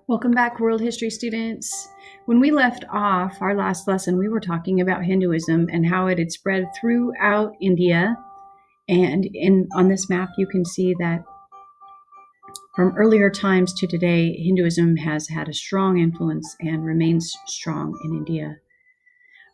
Welcome back, world history students. When we left off our last lesson, we were talking about Hinduism and how it had spread throughout India. And on this map, you can see that from earlier times to today, Hinduism has had a strong influence and remains strong in India.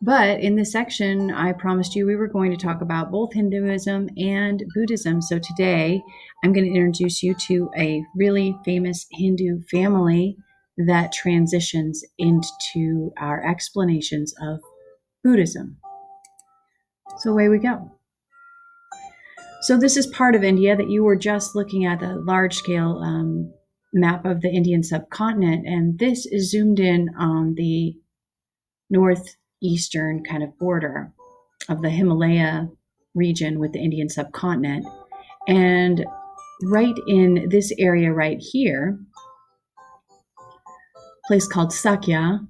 But in this section, I promised you we were going to talk about both Hinduism and Buddhism. So today, I'm going to introduce you to a really famous Hindu family that transitions into our explanations of Buddhism. So away we go. So this is part of India that you were just looking at, the large-scale map of the Indian subcontinent, and this is zoomed in on the northeastern kind of border of the Himalaya region with the Indian subcontinent. And right in this area right here, a place called Sakya,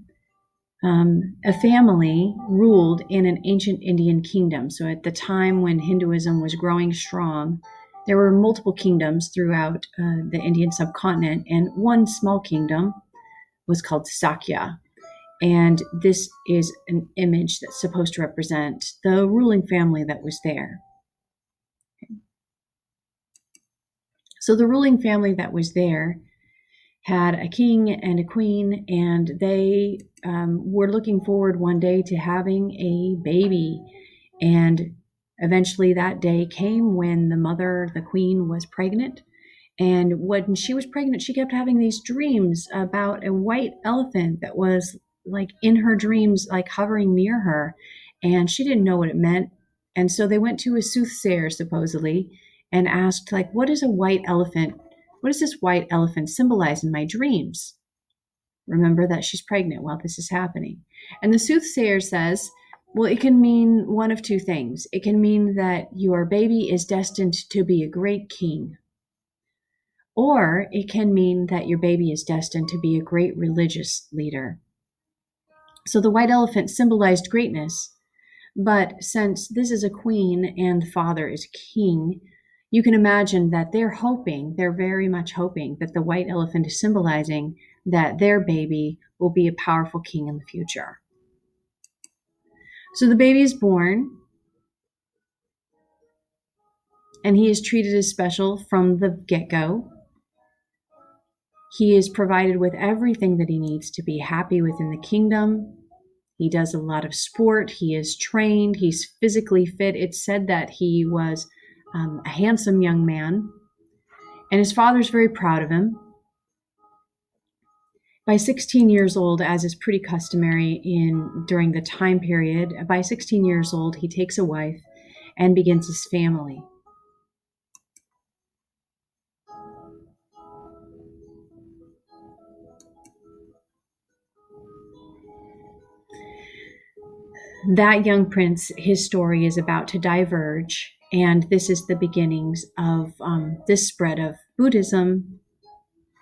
a family ruled in an ancient Indian kingdom. So at the time when Hinduism was growing strong, there were multiple kingdoms throughout the Indian subcontinent, and one small kingdom was called Sakya. And this is an image that's supposed to represent the ruling family that was there. So the ruling family that was there had a king and a queen, and they were looking forward one day to having a baby. And eventually that day came when the mother, the queen, was pregnant. And when she was pregnant, she kept having these dreams about a white elephant that was like in her dreams, like hovering near her. And she didn't know what it meant. And so they went to a soothsayer, supposedly, and asked, like, what is a white elephant? What does this white elephant symbolize in my dreams? Remember that she's pregnant while this is happening. And the soothsayer says, well, it can mean one of two things. It can mean that your baby is destined to be a great king. Or it can mean that your baby is destined to be a great religious leader. So the white elephant symbolized greatness. But since this is a queen and the father is a king, you can imagine that they're very much hoping that the white elephant is symbolizing that their baby will be a powerful king in the future. So the baby is born, and he is treated as special from the get-go. He is provided with everything that he needs to be happy within the kingdom. He does a lot of sport. He is trained. He's physically fit. It's said that he was a handsome young man, and his father's very proud of him. By 16 years old, as is pretty customary during the time period, by 16 years old, he takes a wife and begins his family. That young prince, his story is about to diverge, and this is the beginnings of this spread of Buddhism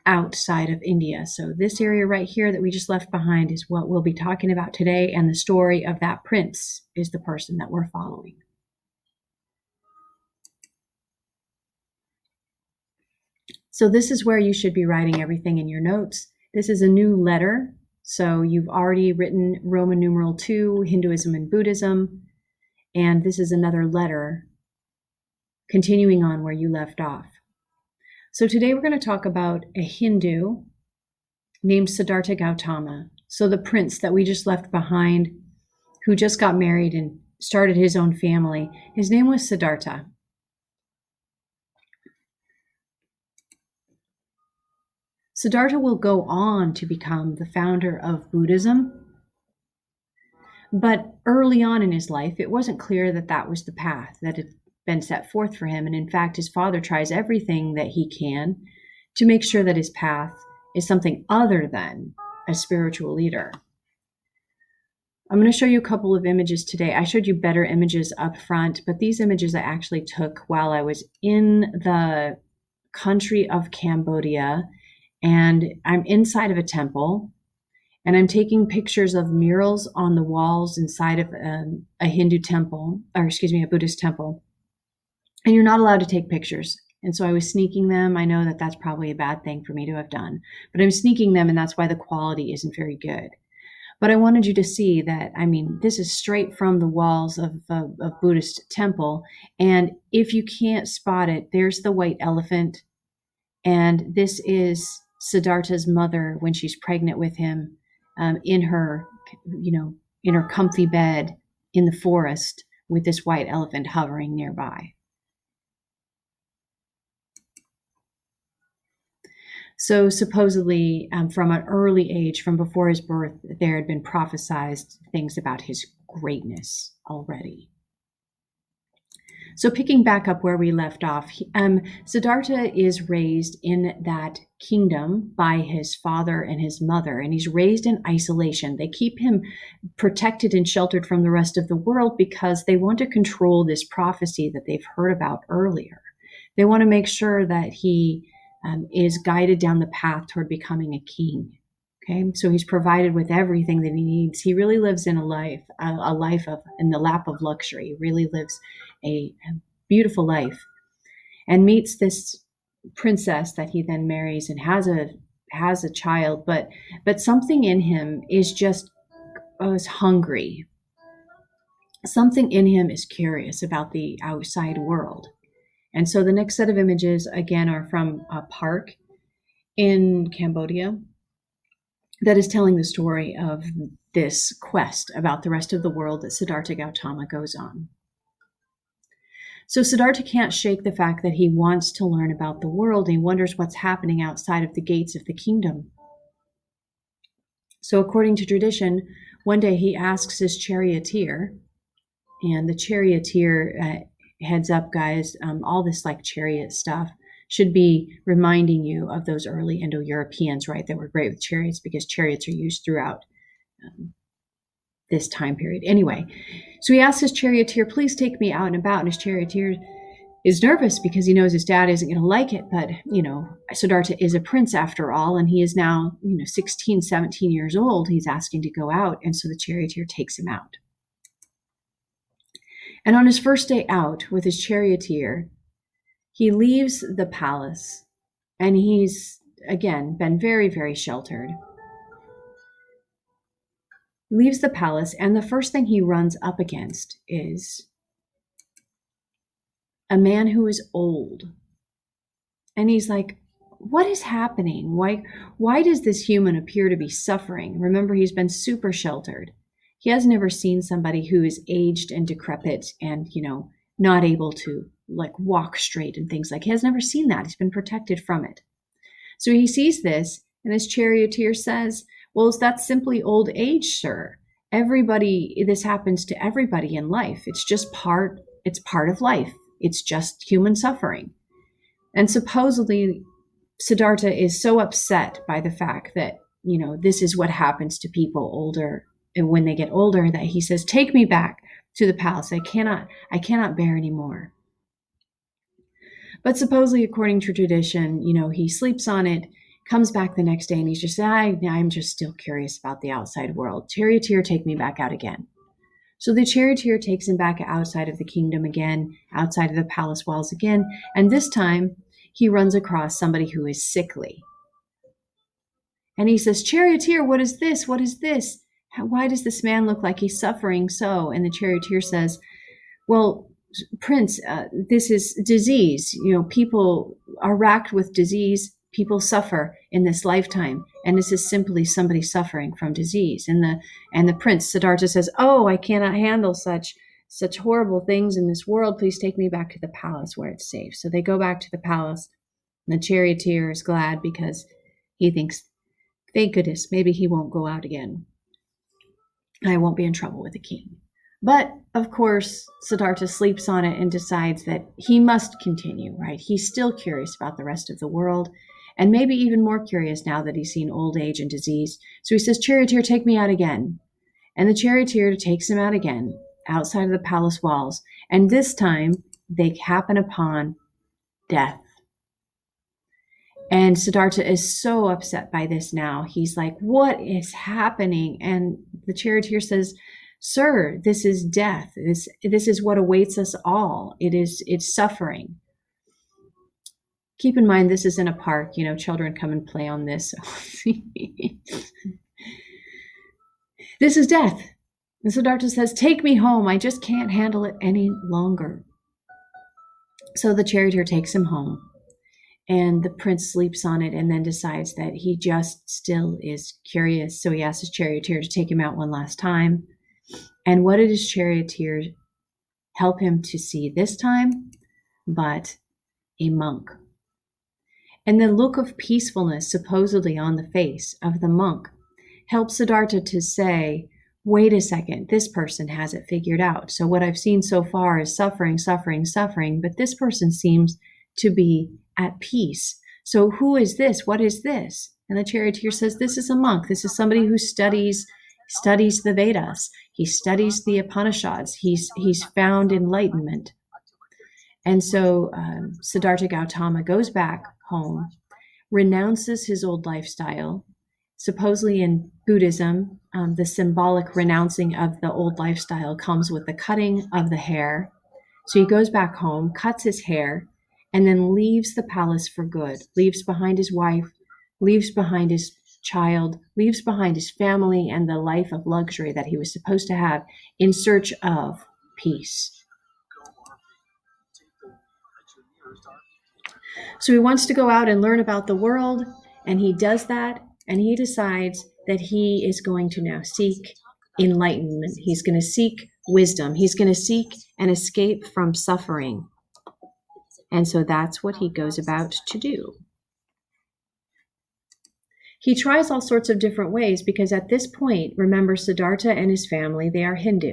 outside of India. So this area right here that we just left behind is what we'll be talking about today, and the story of that prince is the person that we're following. So this is where you should be writing everything in your notes. This is a new letter. So you've already written Roman numeral 2, Hinduism and Buddhism, and this is another letter continuing on where you left off. So today we're going to talk about a Hindu named Siddhartha Gautama. So the prince that we just left behind, who just got married and started his own family, his name was Siddhartha. Siddhartha will go on to become the founder of Buddhism. But early on in his life, it wasn't clear that that was the path that had been set forth for him. And in fact, his father tries everything that he can to make sure that his path is something other than a spiritual leader. I'm going to show you a couple of images today. I showed you better images up front, but these images I actually took while I was in the country of Cambodia. And I'm inside of a temple, and I'm taking pictures of murals on the walls inside of a Hindu temple, a Buddhist temple. And you're not allowed to take pictures And so I was sneaking them. I know that that's probably a bad thing for me to have done, but I'm sneaking them, and that's why the quality isn't very good. But I wanted you to see that, I mean, this is straight from the walls of a Buddhist temple. And if you can't spot it, there's the white elephant. And this is Siddhartha's mother when she's pregnant with him, in her, in her comfy bed in the forest with this white elephant hovering nearby. So supposedly, from an early age, from before his birth, there had been prophesied things about his greatness already. So picking back up where we left off, Siddhartha is raised in that kingdom by his father and his mother, and he's raised in isolation. They keep him protected and sheltered from the rest of the world because they want to control this prophecy that they've heard about earlier. They want to make sure that he is guided down the path toward becoming a king. Okay, so he's provided with everything that he needs. He really lives in a life of in the lap of luxury. He really lives a beautiful life, and meets this princess that he then marries and has a child. But something in him is just is hungry. Something in him is curious about the outside world. And so the next set of images, again, are from a park in Cambodia that is telling the story of this quest about the rest of the world that Siddhartha Gautama goes on. So Siddhartha can't shake the fact that he wants to learn about the world. He wonders what's happening outside of the gates of the kingdom. So according to tradition, one day he asks his charioteer, and the charioteer heads up, guys, all this like chariot stuff should be reminding you of those early Indo-Europeans, right, that were great with chariots, because chariots are used throughout this time period. Anyway, so he asks his charioteer, please take me out and about. And his charioteer is nervous because he knows his dad isn't going to like it. But, Siddhartha is a prince after all, and he is now, 16, 17 years old. He's asking to go out. And so the charioteer takes him out. And on his first day out with his charioteer, he leaves the palace, and he's, again, been very, very sheltered. He leaves the palace, and the first thing he runs up against is a man who is old. And he's like, what is happening? Why does this human appear to be suffering? Remember, he's been super sheltered. He has never seen somebody who is aged and decrepit and, not able to like walk straight and things like. He has never seen that. He's been protected from it. So he sees this, and his charioteer says, well, that's simply old age, sir. This happens to everybody in life. It's part of life. It's just human suffering. And supposedly Siddhartha is so upset by the fact that, this is what happens to people older, and when they get older, that he says, take me back to the palace. I cannot bear anymore. But supposedly, according to tradition, he sleeps on it, comes back the next day, and he's just, I'm just still curious about the outside world. Charioteer, take me back out again. So the charioteer takes him back outside of the kingdom again, outside of the palace walls again, and this time he runs across somebody who is sickly. And he says, charioteer, what is this? What is this? Why does this man look like he's suffering so? And the charioteer says, well, Prince, this is disease. People are racked with disease. People suffer in this lifetime, and this is simply somebody suffering from disease. And the prince Siddhartha says, oh, I cannot handle such horrible things in this world. Please take me back to the palace where it's safe. So they go back to the palace, and the charioteer is glad because he thinks, thank goodness, maybe he won't go out again. I won't be in trouble with the king. But of course, Siddhartha sleeps on it and decides that he must continue, right? He's still curious about the rest of the world, and maybe even more curious now that he's seen old age and disease. So he says, charioteer, take me out again. And the charioteer takes him out again, outside of the palace walls. And this time, they happen upon death. And Siddhartha is so upset by this now. He's like, what is happening? And the charioteer says, sir, this is death. This is what awaits us all. It's suffering. Keep in mind, this is in a park. Children come and play on this. This is death. And Siddhartha says, take me home. I just can't handle it any longer. So the charioteer takes him home, and the prince sleeps on it and then decides that he just still is curious. So he asks his charioteer to take him out one last time. And what did his charioteer help him to see this time? But a monk. And the look of peacefulness supposedly on the face of the monk helps Siddhartha to say, wait a second, this person has it figured out. So what I've seen so far is suffering, suffering, suffering, but this person seems to be at peace. So who is this? What is this? And the charioteer says, this is a monk. This is somebody who studies the Vedas. He studies the Upanishads. He's found enlightenment. And so Siddhartha Gautama goes back home, renounces his old lifestyle. Supposedly in Buddhism, the symbolic renouncing of the old lifestyle comes with the cutting of the hair. So he goes back home, cuts his hair, and then leaves the palace for good, leaves behind his wife, leaves behind his child, leaves behind his family and the life of luxury that he was supposed to have in search of peace. So he wants to go out and learn about the world, and he does that, and he decides that he is going to now seek enlightenment. He's going to seek wisdom. He's going to seek an escape from suffering. And so that's what he goes about to do. He tries all sorts of different ways because at this point, remember, Siddhartha and his family, they are Hindu.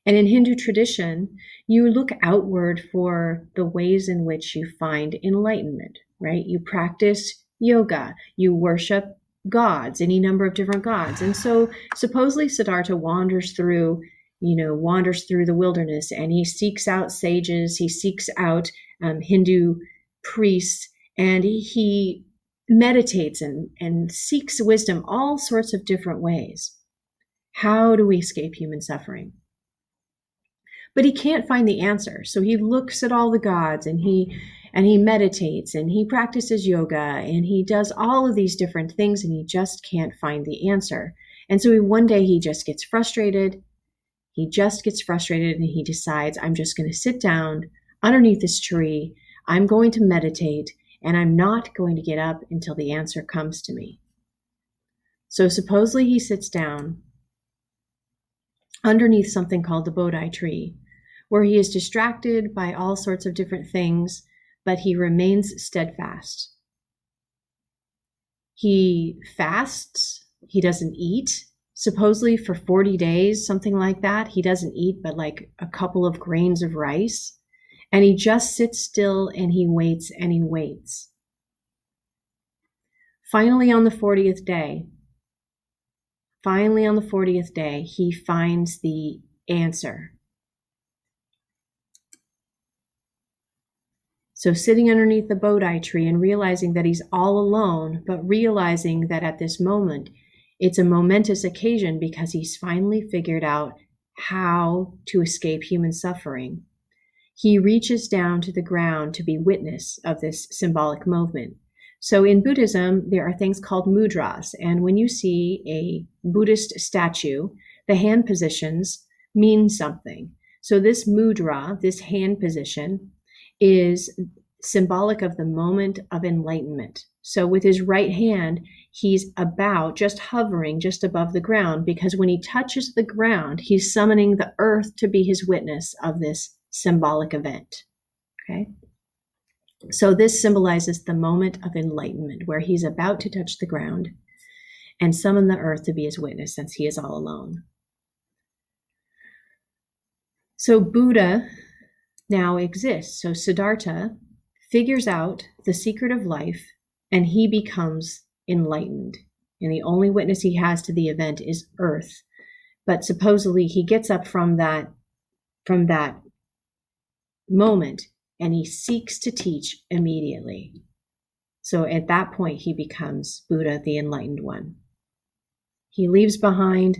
And in Hindu tradition, you look outward for the ways in which you find enlightenment, right? You practice yoga, you worship gods, any number of different gods. And so supposedly Siddhartha wanders through the wilderness, and he seeks out sages, he seeks out Hindu priests, and he meditates and seeks wisdom all sorts of different ways. How do we escape human suffering? But he can't find the answer. So he looks at all the gods, and he meditates, and he practices yoga, and he does all of these different things, and he just can't find the answer. And so one day he just gets frustrated. And he decides, I'm just going to sit down underneath this tree. I'm going to meditate, and I'm not going to get up until the answer comes to me. So supposedly he sits down underneath something called the Bodhi tree, where he is distracted by all sorts of different things, but he remains steadfast. He fasts. He doesn't eat, supposedly for 40 days, something like that. He doesn't eat but like a couple of grains of rice. And he just sits still, and he waits and he waits. Finally, on the 40th day, he finds the answer. So sitting underneath the Bodhi tree and realizing that he's all alone, but realizing that at this moment, it's a momentous occasion because he's finally figured out how to escape human suffering. He reaches down to the ground to be witness of this symbolic movement. So in Buddhism, there are things called mudras. And when you see a Buddhist statue, the hand positions mean something. So this mudra, this hand position, is symbolic of the moment of enlightenment. So with his right hand, he's about just hovering just above the ground, because when he touches the ground, he's summoning the earth to be his witness of this symbolic event. Okay? So this symbolizes the moment of enlightenment, where he's about to touch the ground and summon the earth to be his witness, since he is all alone. So Buddha now exists. So Siddhartha figures out the secret of life, and he becomes enlightened. And the only witness he has to the event is earth. But supposedly he gets up from that moment, and he seeks to teach immediately. So at that point, he becomes Buddha, the enlightened one. He leaves behind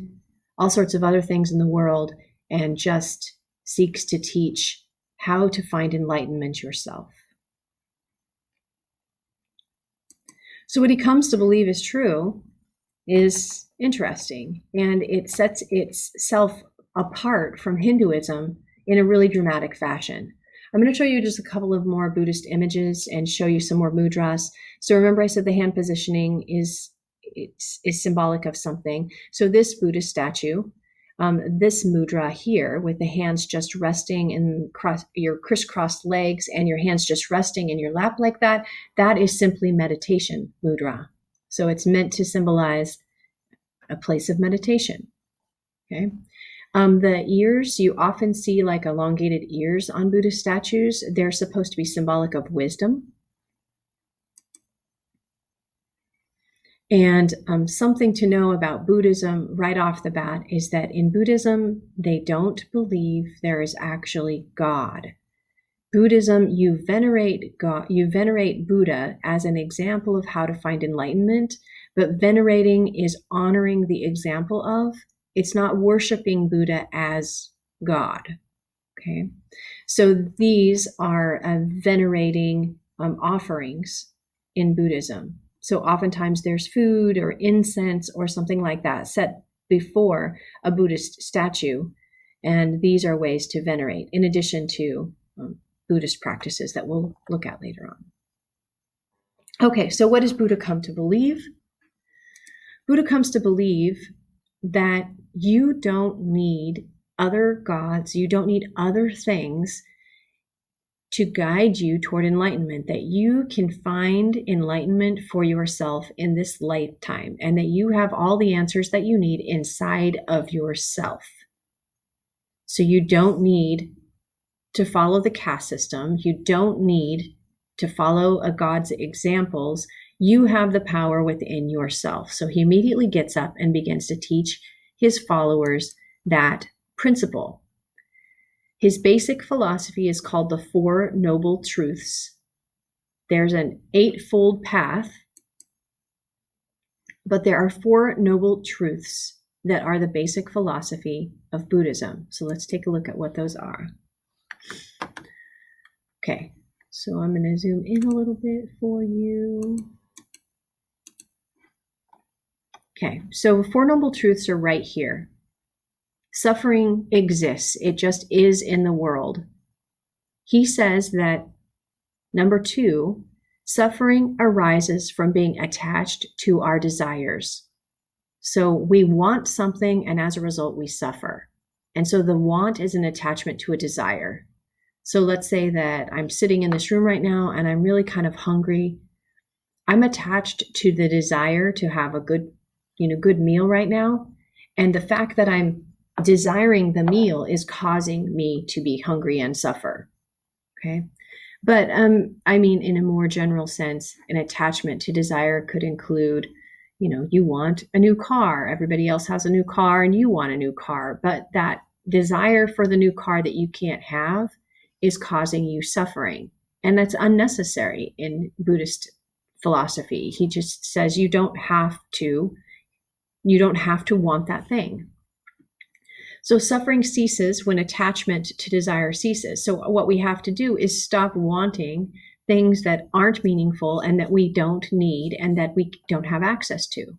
all sorts of other things in the world and just seeks to teach how to find enlightenment yourself. So what he comes to believe is true is interesting, and it sets itself apart from Hinduism in a really dramatic fashion. I'm going to show you just a couple of more Buddhist images and show you some more mudras. So remember I said the hand positioning is symbolic of something. So this Buddhist statue, this mudra here with the hands just resting in your crisscrossed legs and your hands just resting in your lap like that, that is simply meditation mudra. So it's meant to symbolize a place of meditation. Okay. The ears, you often see like elongated ears on Buddhist statues. They're supposed to be symbolic of wisdom. And something to know about Buddhism right off the bat is that in Buddhism, they don't believe there is actually God. Buddhism, you venerate God, you venerate Buddha as an example of how to find enlightenment, but venerating is honoring the example of. It's not worshiping Buddha as God. Okay, so these are venerating offerings in Buddhism. So oftentimes there's food or incense or something like that set before a Buddhist statue, and these are ways to venerate, in addition to Buddhist practices that we'll look at later on. Okay, so what does Buddha come to believe? Buddha comes to believe that you don't need other gods, you don't need other things to guide you toward enlightenment, that you can find enlightenment for yourself in this lifetime, and that you have all the answers that you need inside of yourself. So you don't need to follow the caste system. You don't need to follow a god's examples. You have the power within yourself. So he immediately gets up and begins to teach his followers that principle. His basic philosophy is called the Four Noble Truths. There's an eightfold path, but there are four noble truths that are the basic philosophy of Buddhism. So let's take a look at what those are. Okay, so I'm going to zoom in a little bit for you. Okay, so Four Noble Truths are right here. Suffering exists. It just is in the world. He says that, number 2, suffering arises from being attached to our desires. So we want something, and as a result, we suffer. And so the want is an attachment to a desire. So let's say that I'm sitting in this room right now and I'm really kind of hungry. I'm attached to the desire to have a good meal right now. And the fact that I'm desiring the meal is causing me to be hungry and suffer. Okay. But I mean, in a more general sense, an attachment to desire could include, you want a new car. Everybody else has a new car and you want a new car. But that desire for the new car that you can't have is causing you suffering. And that's unnecessary in Buddhist philosophy. He just says you don't have to want that thing. So suffering ceases when attachment to desire ceases. So what we have to do is stop wanting things that aren't meaningful and that we don't need and that we don't have access to.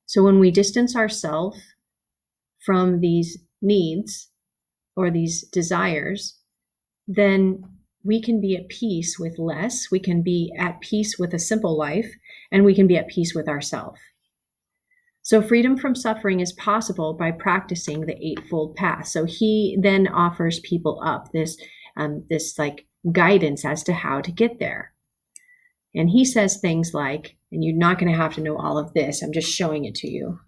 So when we distance ourselves from these needs or these desires, then we can be at peace with less, we can be at peace with a simple life, and we can be at peace with ourselves. So freedom from suffering is possible by practicing the Eightfold Path. So he then offers people up this like guidance as to how to get there. And he says things like, and you're not going to have to know all of this, I'm just showing it to you,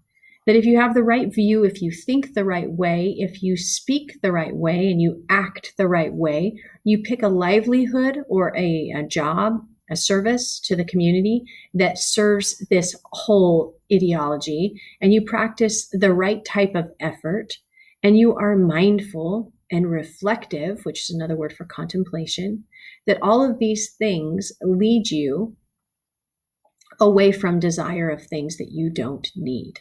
that if you have the right view, if you think the right way, if you speak the right way, and you act the right way, you pick a livelihood or a job, a service to the community that serves this whole ideology, and you practice the right type of effort, and you are mindful and reflective, which is another word for contemplation, that all of these things lead you away from desire of things that you don't need.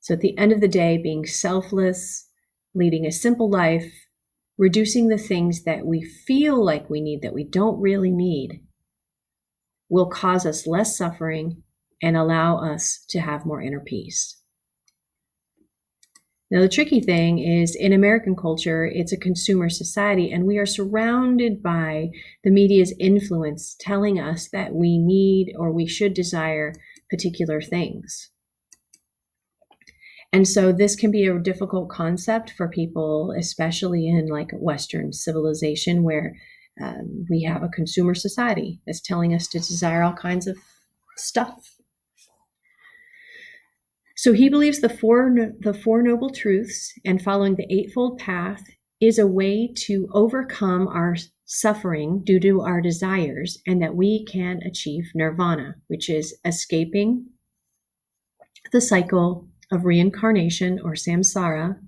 So at the end of the day, being selfless, leading a simple life, reducing the things that we feel like we need that we don't really need, will cause us less suffering and allow us to have more inner peace. Now, the tricky thing is in American culture, it's a consumer society, and we are surrounded by the media's influence telling us that we need or we should desire particular things. And so this can be a difficult concept for people, especially in like Western civilization, where we have a consumer society that's telling us to desire all kinds of stuff. So he believes the four noble truths and following the eightfold path is a way to overcome our suffering due to our desires, and that we can achieve nirvana, which is escaping the cycle of reincarnation or samsara.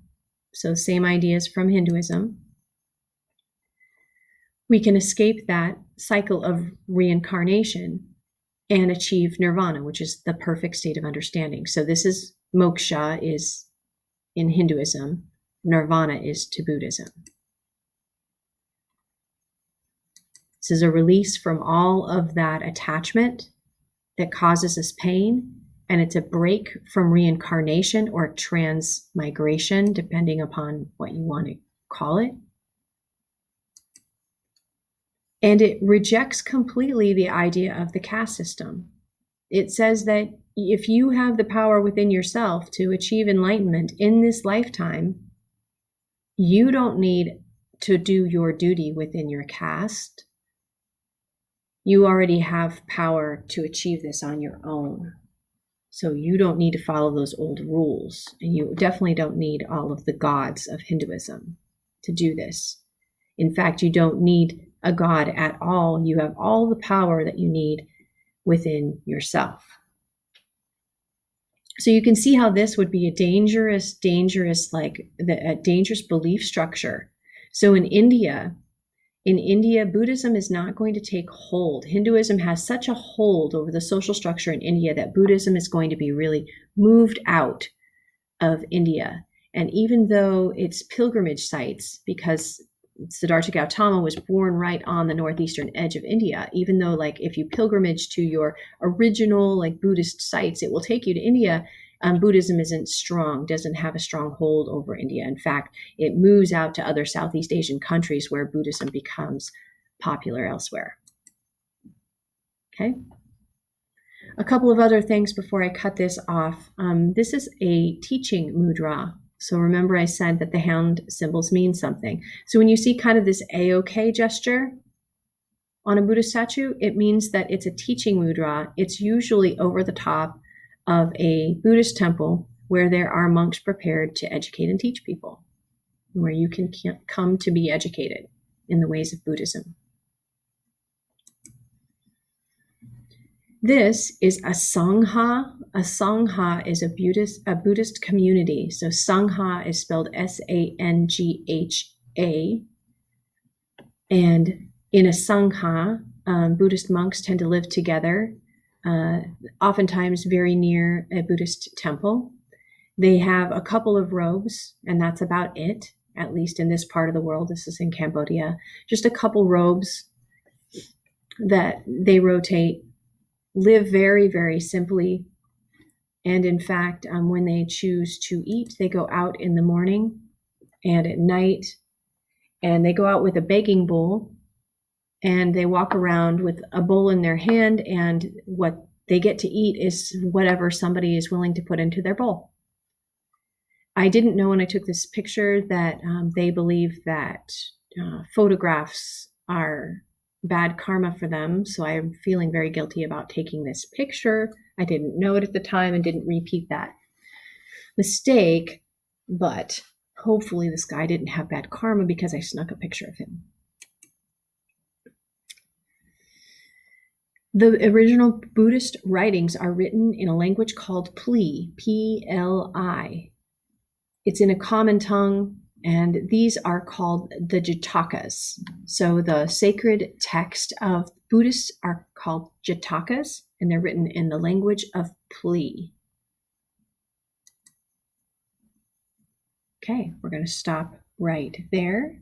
So same ideas from Hinduism. We can escape that cycle of reincarnation and achieve nirvana, which is the perfect state of understanding. So this is moksha is in Hinduism, nirvana is to Buddhism. This is a release from all of that attachment that causes us pain, and it's a break from reincarnation or transmigration, depending upon what you want to call it. And it rejects completely the idea of the caste system. It says that if you have the power within yourself to achieve enlightenment in this lifetime, you don't need to do your duty within your caste. You already have power to achieve this on your own. So you don't need to follow those old rules. And you definitely don't need all of the gods of Hinduism to do this. In fact, you don't need a god at all. You have all the power that you need within yourself. So you can see how this would be a dangerous belief structure. So in India, Buddhism is not going to take hold. Hinduism has such a hold over the social structure in India that Buddhism is going to be really moved out of India. And even though it's pilgrimage sites, because Siddhartha Gautama was born right on the northeastern edge of India, even though like if you pilgrimage to your original like Buddhist sites, it will take you to India. Buddhism isn't strong, doesn't have a strong hold over India. In fact, it moves out to other Southeast Asian countries where Buddhism becomes popular elsewhere. Okay. A couple of other things before I cut this off. This is a teaching mudra. So remember I said that the hand symbols mean something. So when you see kind of this A-OK gesture on a Buddha statue, it means that it's a teaching mudra. It's usually over the top of a Buddhist temple where there are monks prepared to educate and teach people, where you can come to be educated in the ways of Buddhism. This is a Sangha. A Sangha is a Buddhist community. So Sangha is spelled S-A-N-G-H-A. And in a Sangha, Buddhist monks tend to live together, oftentimes very near a Buddhist temple. They have a couple of robes, and that's about it, at least in this part of the world. This is in Cambodia. Just a couple robes that they rotate. Live very, very simply. And in fact, when they choose to eat, they go out in the morning and at night, and they go out with a begging bowl, and they walk around with a bowl in their hand, and what they get to eat is whatever somebody is willing to put into their bowl. I didn't know when I took this picture that they believe that photographs are bad karma for them. So I'm feeling very guilty about taking this picture. I didn't know it at the time and didn't repeat that mistake, but hopefully this guy didn't have bad karma because I snuck a picture of him. The original Buddhist writings are written in a language called Pli, P-L-I. It's in a common tongue, and these are called the Jatakas. So the sacred text of Buddhists are called Jatakas, and they're written in the language of Pli. Okay, we're going to stop right there.